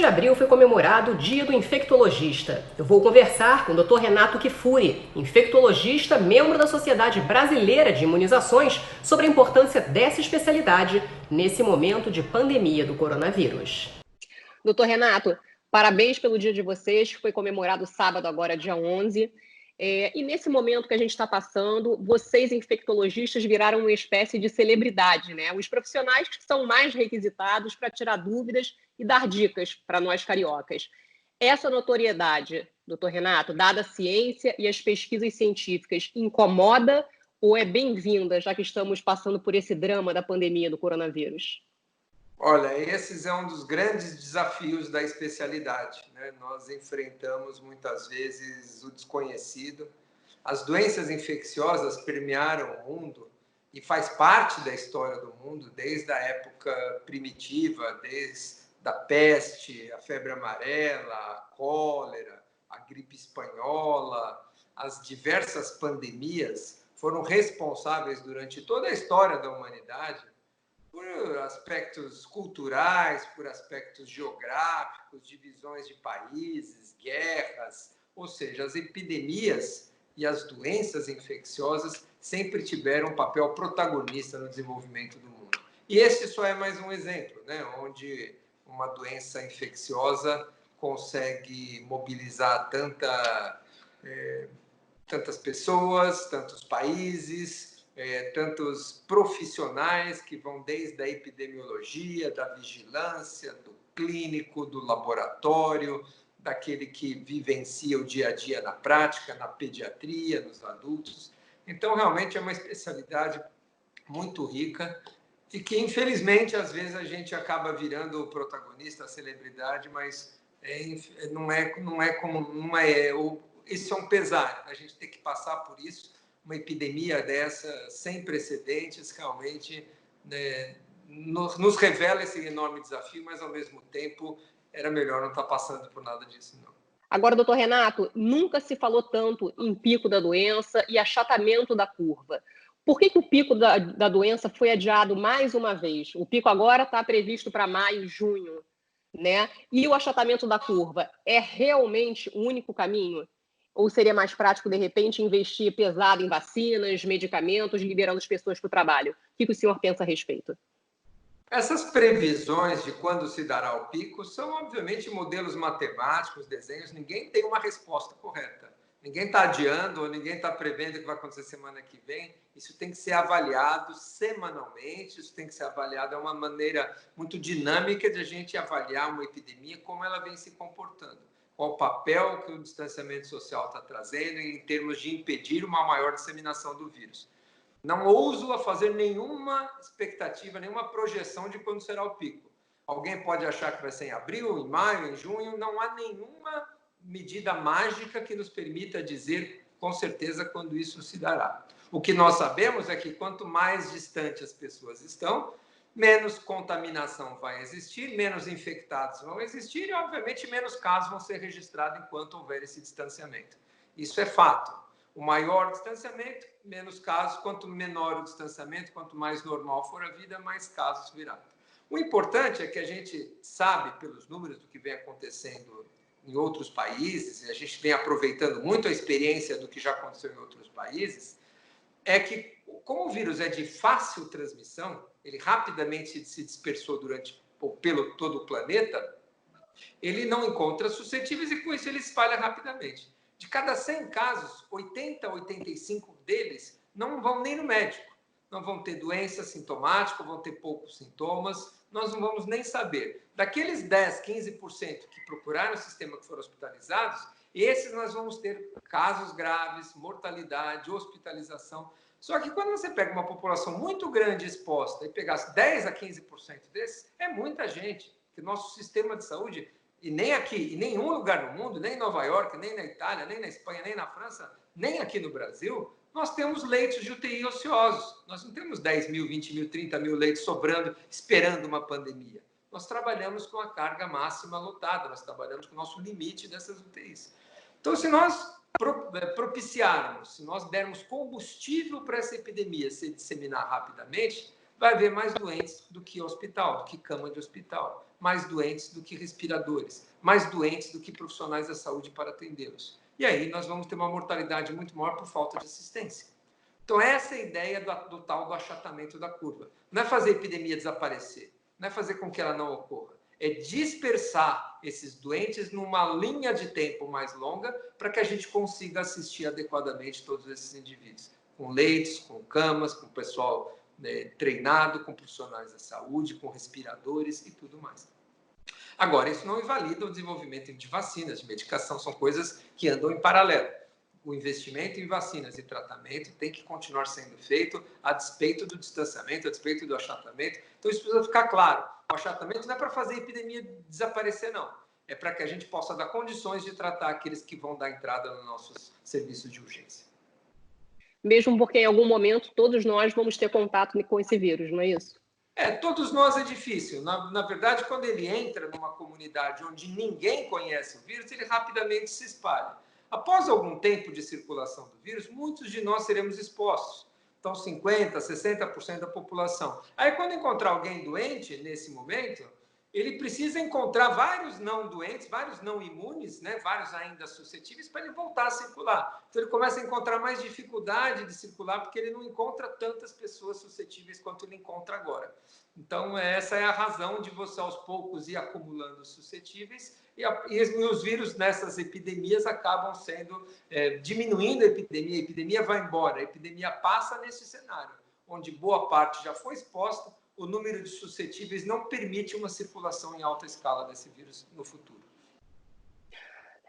de abril foi comemorado o Dia do Infectologista. Eu vou conversar com o Dr. Renato Kifuri, infectologista, membro da Sociedade Brasileira de Imunizações, sobre a importância dessa especialidade nesse momento de pandemia do coronavírus. Dr. Renato, parabéns pelo dia de vocês, que foi comemorado sábado, agora dia 11. E nesse momento que a gente está passando, vocês infectologistas viraram uma espécie de celebridade, né? Os profissionais que são mais requisitados para tirar dúvidas e dar dicas para nós cariocas. Essa notoriedade, doutor Renato, dada a ciência e as pesquisas científicas, incomoda ou é bem-vinda, já que estamos passando por esse drama da pandemia do coronavírus? Olha, esse é um dos grandes desafios da especialidade, né? Nós enfrentamos muitas vezes o desconhecido. As doenças infecciosas permearam o mundo e faz parte da história do mundo desde a época primitiva, desde a peste, a febre amarela, a cólera, a gripe espanhola, as diversas pandemias foram responsáveis durante toda a história da humanidade por aspectos culturais, por aspectos geográficos, divisões de países, guerras, ou seja, as epidemias e as doenças infecciosas sempre tiveram um papel protagonista no desenvolvimento do mundo. E esse só é mais um exemplo, né, onde uma doença infecciosa consegue mobilizar tantas pessoas, tantos países, tantos profissionais que vão desde a epidemiologia, da vigilância, do clínico, do laboratório, daquele que vivencia o dia a dia na prática, na pediatria, nos adultos. Então, realmente é uma especialidade muito rica e que, infelizmente, às vezes a gente acaba virando o protagonista, a celebridade, mas não é isso é um pesar, a gente tem que passar por isso. Uma epidemia dessa, sem precedentes, realmente, né, nos revela esse enorme desafio, mas, ao mesmo tempo, era melhor não estar passando por nada disso, não. Agora, doutor Renato, nunca se falou tanto em pico da doença e achatamento da curva. Por que o pico da doença foi adiado mais uma vez? O pico agora está previsto para maio, junho, né? E o achatamento da curva é realmente o único caminho? Ou seria mais prático, de repente, investir pesado em vacinas, medicamentos, liberando as pessoas para o trabalho? O que o senhor pensa a respeito? Essas previsões de quando se dará o pico são, obviamente, modelos matemáticos, desenhos. Ninguém tem uma resposta correta. Ninguém está adiando ou ninguém está prevendo o que vai acontecer semana que vem. Isso tem que ser avaliado semanalmente, isso tem que ser avaliado. É uma maneira muito dinâmica de a gente avaliar uma epidemia, como ela vem se comportando. Qual o papel que o distanciamento social está trazendo em termos de impedir uma maior disseminação do vírus. Não ouso a fazer nenhuma expectativa, nenhuma projeção de quando será o pico. Alguém pode achar que vai ser em abril, em maio, em junho. Não há nenhuma medida mágica que nos permita dizer com certeza quando isso se dará. O que nós sabemos é que quanto mais distante as pessoas estão, menos contaminação vai existir, menos infectados vão existir e, obviamente, menos casos vão ser registrados enquanto houver esse distanciamento. Isso é fato. O maior distanciamento, menos casos. Quanto menor o distanciamento, quanto mais normal for a vida, mais casos virá. O importante é que a gente sabe, pelos números do que vem acontecendo em outros países, e a gente vem aproveitando muito a experiência do que já aconteceu em outros países, é que, como o vírus é de fácil transmissão, ele rapidamente se dispersou pelo todo o planeta, ele não encontra suscetíveis e, com isso, ele espalha rapidamente. De cada 100 casos, 80 a 85 deles não vão nem no médico. Não vão ter doença sintomática, vão ter poucos sintomas, nós não vamos nem saber. Daqueles 10, 15% que procuraram o sistema, que foram hospitalizados, esses nós vamos ter casos graves, mortalidade, hospitalização. Só que quando você pega uma população muito grande exposta e pegasse 10 a 15% desses, é muita gente. Que o nosso sistema de saúde, e nem aqui, em nenhum lugar no mundo, nem em Nova York, nem na Itália, nem na Espanha, nem na França, nem aqui no Brasil, nós temos leitos de UTI ociosos. Nós não temos 10 mil, 20 mil, 30 mil leitos sobrando, esperando uma pandemia. Nós trabalhamos com a carga máxima lotada, nós trabalhamos com o nosso limite dessas UTIs. Então, se nós propiciarmos, se nós dermos combustível para essa epidemia se disseminar rapidamente, vai haver mais doentes do que hospital, do que cama de hospital, mais doentes do que respiradores, mais doentes do que profissionais da saúde para atendê-los. E aí nós vamos ter uma mortalidade muito maior por falta de assistência. Então, essa é a ideia do tal do achatamento da curva. Não é fazer a epidemia desaparecer, não é fazer com que ela não ocorra, é dispersar esses doentes numa linha de tempo mais longa para que a gente consiga assistir adequadamente todos esses indivíduos, com leitos, com camas, com pessoal treinado, com profissionais da saúde, com respiradores e tudo mais. Agora, isso não invalida o desenvolvimento de vacinas, de medicação, são coisas que andam em paralelo. O investimento em vacinas e tratamento tem que continuar sendo feito a despeito do distanciamento, a despeito do achatamento. Então, isso precisa ficar claro. O achatamento não é para fazer a epidemia desaparecer, não. É para que a gente possa dar condições de tratar aqueles que vão dar entrada nos nossos serviços de urgência. Mesmo porque em algum momento todos nós vamos ter contato com esse vírus, não é isso? Todos nós é difícil. Na verdade, quando ele entra numa comunidade onde ninguém conhece o vírus, ele rapidamente se espalha. Após algum tempo de circulação do vírus, muitos de nós seremos expostos. Então, 50%, 60% da população. Aí, quando encontrar alguém doente, nesse momento, ele precisa encontrar vários não doentes, vários não imunes, né? Vários ainda suscetíveis, para ele voltar a circular. Então, ele começa a encontrar mais dificuldade de circular, porque ele não encontra tantas pessoas suscetíveis quanto ele encontra agora. Então, essa é a razão de você, aos poucos, ir acumulando suscetíveis, e os vírus nessas epidemias acabam sendo, diminuindo a epidemia vai embora, a epidemia passa nesse cenário, onde boa parte já foi exposta, o número de suscetíveis não permite uma circulação em alta escala desse vírus no futuro.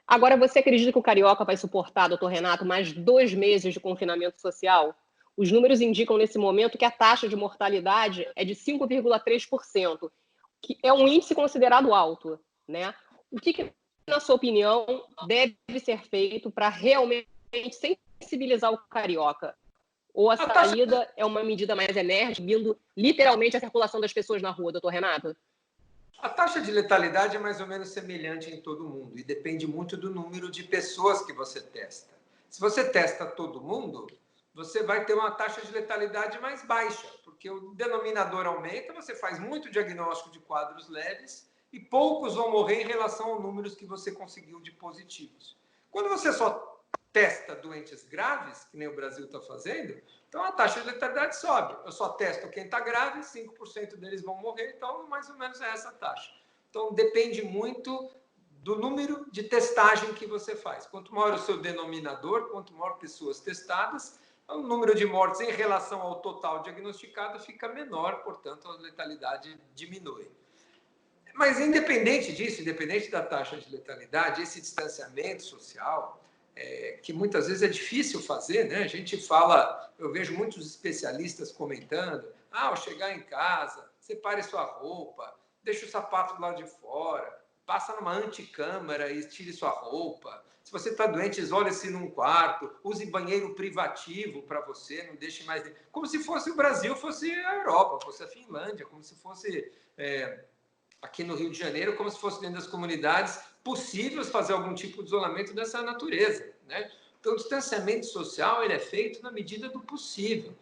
Agora, você acredita que o carioca vai suportar, doutor Renato, mais 2 meses de confinamento social? Os números indicam nesse momento que a taxa de mortalidade é de 5,3%, que é um índice considerado alto, né? O que, na sua opinião, deve ser feito para realmente sensibilizar o carioca? Ou a saída é uma medida mais enérgica, vindo literalmente a circulação das pessoas na rua, doutor Renato? A taxa de letalidade é mais ou menos semelhante em todo mundo e depende muito do número de pessoas que você testa. Se você testa todo mundo, você vai ter uma taxa de letalidade mais baixa, porque o denominador aumenta, você faz muito diagnóstico de quadros leves e poucos vão morrer em relação aos números que você conseguiu de positivos. Quando você só testa doentes graves, que nem o Brasil está fazendo, então a taxa de letalidade sobe. Eu só testo quem está grave, 5% deles vão morrer, então mais ou menos é essa taxa. Então depende muito do número de testagem que você faz. Quanto maior o seu denominador, quanto maior pessoas testadas, o número de mortes em relação ao total diagnosticado fica menor, portanto a letalidade diminui. Mas independente disso, independente da taxa de letalidade, esse distanciamento social, que muitas vezes é difícil fazer, né? A gente fala, eu vejo muitos especialistas comentando, ao chegar em casa, separe sua roupa, deixe o sapato do lado de fora, passa numa anticâmara e tire sua roupa. Se você está doente, isole-se num quarto, use banheiro privativo para você, não deixe mais... Como se fosse o Brasil, fosse a Europa, fosse a Finlândia, como se fosse... aqui no Rio de Janeiro, como se fosse dentro das comunidades possíveis fazer algum tipo de isolamento dessa natureza, né? Então, o distanciamento social ele é feito na medida do possível,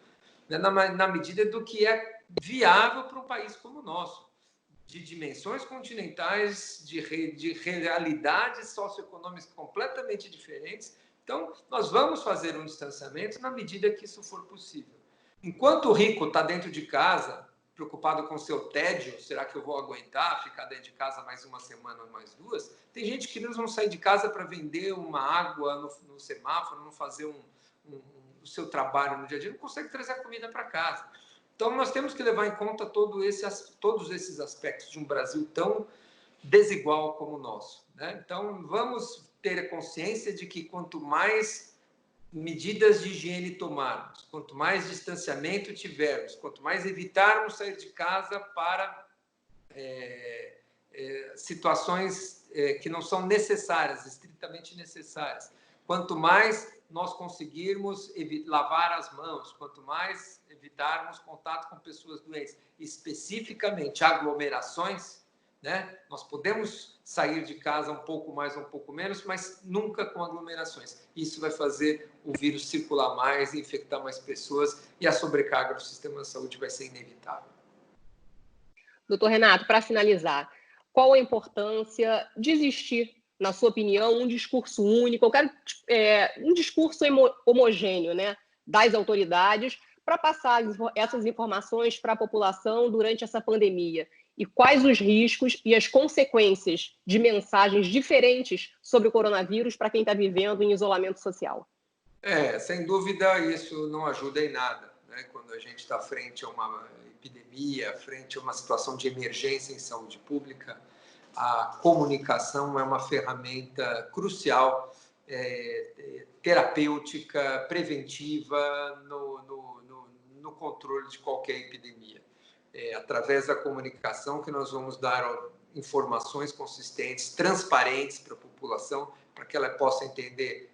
né? na medida do que é viável para um país como o nosso, de dimensões continentais, de realidades socioeconômicas completamente diferentes. Então, nós vamos fazer um distanciamento na medida que isso for possível. Enquanto o rico está dentro de casa, preocupado com o seu tédio, será que eu vou aguentar ficar dentro de casa mais uma semana ou mais 2? Tem gente que não vão sair de casa para vender uma água no semáforo, não fazer o seu trabalho no dia a dia, não consegue trazer a comida para casa. Então, nós temos que levar em conta todos esses aspectos de um Brasil tão desigual como o nosso, né? Então, vamos ter a consciência de que quanto mais medidas de higiene tomarmos, quanto mais distanciamento tivermos, quanto mais evitarmos sair de casa para situações que não são necessárias, estritamente necessárias, quanto mais nós conseguirmos lavar as mãos, quanto mais evitarmos contato com pessoas doentes, especificamente aglomerações, né? Nós podemos sair de casa um pouco mais, um pouco menos, mas nunca com aglomerações. Isso vai fazer o vírus circular mais, infectar mais pessoas e a sobrecarga do sistema de saúde vai ser inevitável. Doutor Renato, para finalizar, qual a importância de existir, na sua opinião, um discurso único, eu quero um discurso homogêneo, né, das autoridades para passar essas informações para a população durante essa pandemia? E quais os riscos e as consequências de mensagens diferentes sobre o coronavírus para quem está vivendo em isolamento social? Sem dúvida, isso não ajuda em nada, né? Quando a gente está frente a uma epidemia, frente a uma situação de emergência em saúde pública, a comunicação é uma ferramenta crucial, terapêutica, preventiva no controle de qualquer epidemia. É através da comunicação que nós vamos dar informações consistentes, transparentes para a população, para que ela possa entender,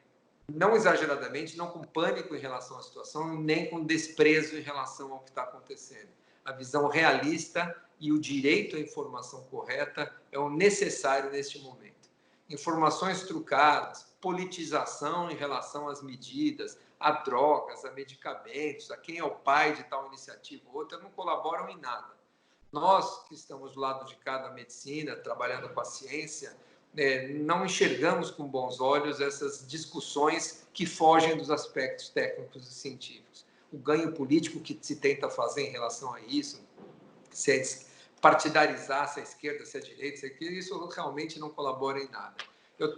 não exageradamente, não com pânico em relação à situação, nem com desprezo em relação ao que está acontecendo. A visão realista e o direito à informação correta é o necessário neste momento. Informações trucadas, politização em relação às medidas, a drogas, a medicamentos, a quem é o pai de tal iniciativa ou outra, não colaboram em nada. Nós, que estamos do lado de cá da medicina, trabalhando com a ciência, não enxergamos com bons olhos essas discussões que fogem dos aspectos técnicos e científicos. O ganho político que se tenta fazer em relação a isso, se é partidarizar, se é esquerda, se é direita, se é aquilo, isso realmente não colabora em nada.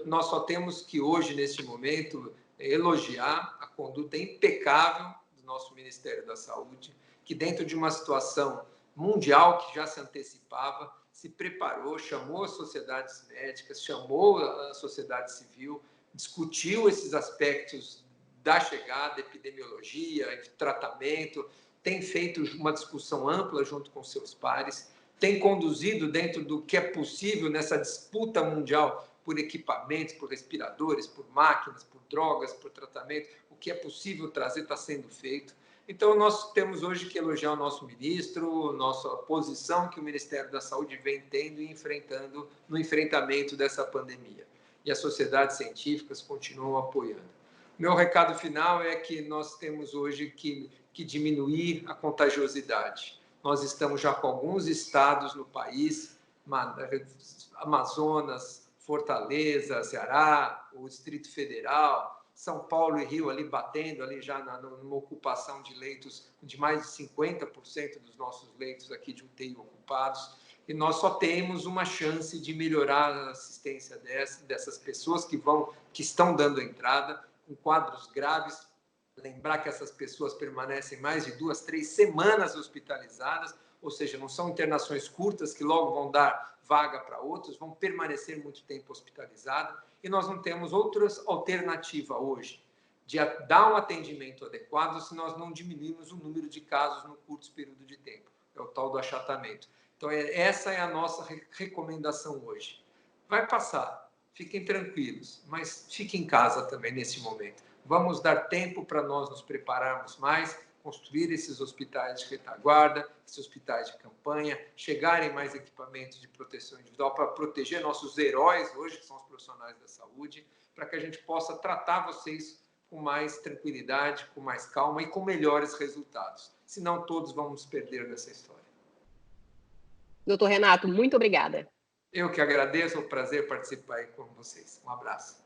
Nós só temos que hoje, neste momento, elogiar a conduta impecável do nosso Ministério da Saúde, que dentro de uma situação mundial que já se antecipava, se preparou, chamou as sociedades médicas, chamou a sociedade civil, discutiu esses aspectos da chegada, epidemiologia, tratamento, tem feito uma discussão ampla junto com seus pares, tem conduzido dentro do que é possível nessa disputa mundial por equipamentos, por respiradores, por máquinas, por drogas, por tratamento, o que é possível trazer está sendo feito. Então, nós temos hoje que elogiar o nosso ministro, nossa posição que o Ministério da Saúde vem tendo e enfrentando no enfrentamento dessa pandemia. E as sociedades científicas continuam apoiando. Meu recado final é que nós temos hoje que diminuir a contagiosidade. Nós estamos já com alguns estados no país, Amazonas, Fortaleza, Ceará, o Distrito Federal, São Paulo e Rio ali batendo ali já numa ocupação de leitos de mais de 50% dos nossos leitos aqui de UTI ocupados. E nós só temos uma chance de melhorar a assistência dessas pessoas que estão dando entrada com quadros graves. Lembrar que essas pessoas permanecem mais de 2, 3 semanas hospitalizadas, ou seja, não são internações curtas que logo vão dar vaga para outros, vão permanecer muito tempo hospitalizados. E nós não temos outra alternativa hoje de dar um atendimento adequado se nós não diminuirmos o número de casos no curto período de tempo. É o tal do achatamento. Então, essa é a nossa recomendação hoje. Vai passar, fiquem tranquilos, mas fiquem em casa também nesse momento. Vamos dar tempo para nós nos prepararmos mais, construir esses hospitais de retaguarda, esses hospitais de campanha, chegarem mais equipamentos de proteção individual para proteger nossos heróis hoje, que são os profissionais da saúde, para que a gente possa tratar vocês com mais tranquilidade, com mais calma e com melhores resultados. Senão todos vamos perder nessa história. Doutor Renato, muito obrigada. Eu que agradeço, é um prazer participar aí com vocês. Um abraço.